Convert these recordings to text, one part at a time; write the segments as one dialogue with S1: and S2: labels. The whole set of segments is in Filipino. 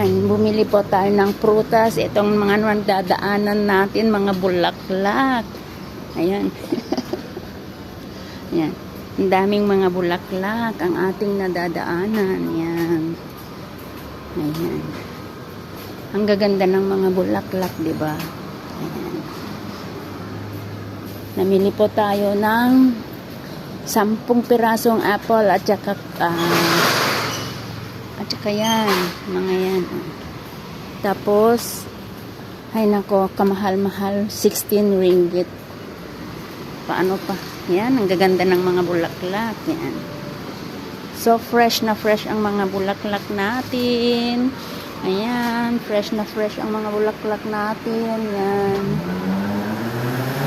S1: Ayan, bumili po tayo ng prutas. Itong mga nagdadaanan natin, mga bulaklak. Ayan. Ayan. Ang daming mga bulaklak ang ating nadadaanan. Ayan. Ayan. Ang gaganda ng mga bulaklak, di ba? Ayan. Namili po tayo ng 10 pirasong apple at saka yan, mga yan. Tapos, ay nako, kamahal-mahal, 16 ringgit. Paano pa? Yan, ang gaganda ng mga bulaklak. Yan. So, fresh na fresh ang mga bulaklak natin. Ayan, fresh na fresh ang mga bulaklak natin. Yan.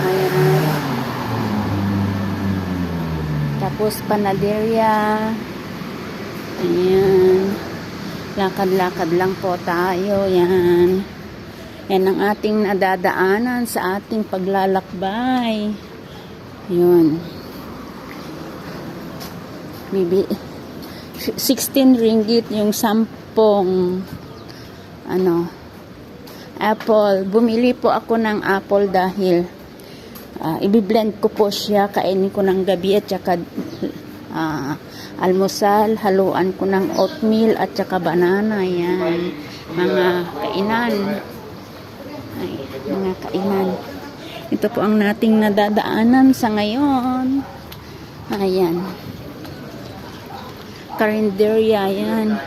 S1: Ayan. Tapos, panaderia. Ayan. Lakad-lakad lang po tayo. Yan. Yan ang ating nadadaanan sa ating paglalakbay. Yun. Maybe 16 ringgit yung 10 apple. Bumili po ako ng apple dahil i-blend ko po siya, kainin ko ng gabi at saka almusal, haluan ko ng oatmeal at saka banana. Yan, mga kainan. Ay, mga kainan. Ito po ang nating nadadaanan sa ngayon. Ayan. Carinderia, yan.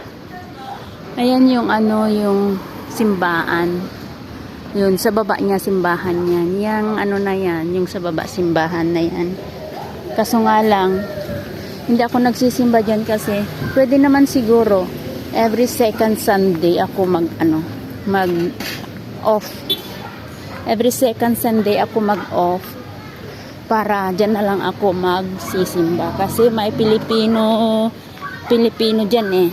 S1: Ayan yung yung simbaan. Yun, sa baba niya simbahan yan. Yang na yan, yung sa baba simbahan na yan. Kaso nga lang, hindi ako nagsisimba dyan kasi pwede naman siguro every second Sunday ako mag-off. Every second Sunday ako mag-off para dyan na lang ako magsisimba. Kasi may Pilipino dyan eh.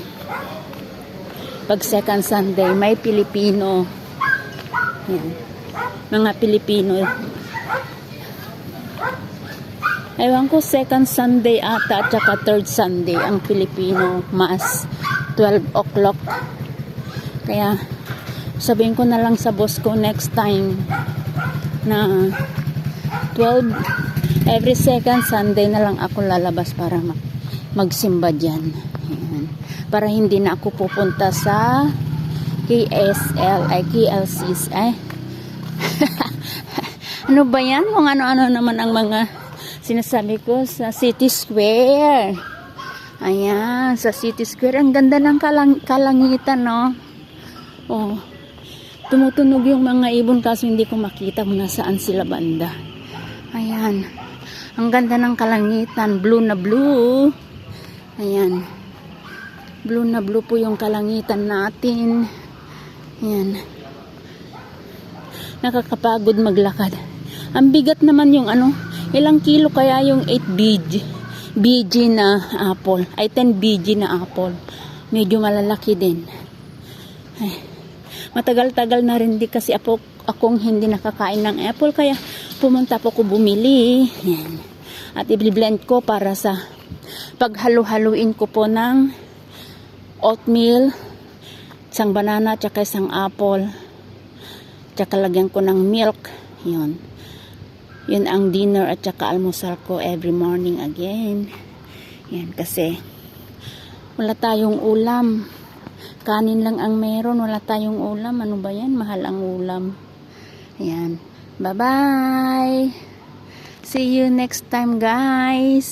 S1: Pag second Sunday, may Pilipino. Yan. Mga Pilipino. Ewan ko, second Sunday ata at saka third Sunday ang Filipino Mass, 12 o'clock. Kaya sabihin ko na lang sa boss ko next time na 12, every second Sunday na lang ako lalabas para magsimba dyan. Ayan. Para hindi na ako pupunta sa KLCs. Ano ba yan? Kung ano-ano naman ang mga sinasabi ko sa City Square. Ayan, sa City Square. Ang ganda ng kalangitan, no? Oh, tumutunog yung mga ibon kaso hindi ko makita kung nasaan sila banda. Ayan. Ang ganda ng kalangitan. Blue na blue. Ayan. Blue na blue po yung kalangitan natin. Ayan. Nakakapagod maglakad. Ang bigat naman yung ilang kilo kaya yung 8 BG na apple. Ay 10 BG na apple. Medyo malalaki din. Ay, matagal-tagal na rin di kasi akong hindi nakakain ng apple. Kaya pumunta po ko bumili. Yan. At i-blend ko para sa paghalo-haluin ko po ng oatmeal, isang banana, tsaka isang apple. Tsaka lagyan ko ng milk. Yun. Yun ang dinner at saka almusal ko every morning again. Yan, kasi wala tayong ulam. Kanin lang ang meron. Wala tayong ulam. Ano ba yan? Mahal ang ulam. Ayan. Bye-bye! See you next time, guys!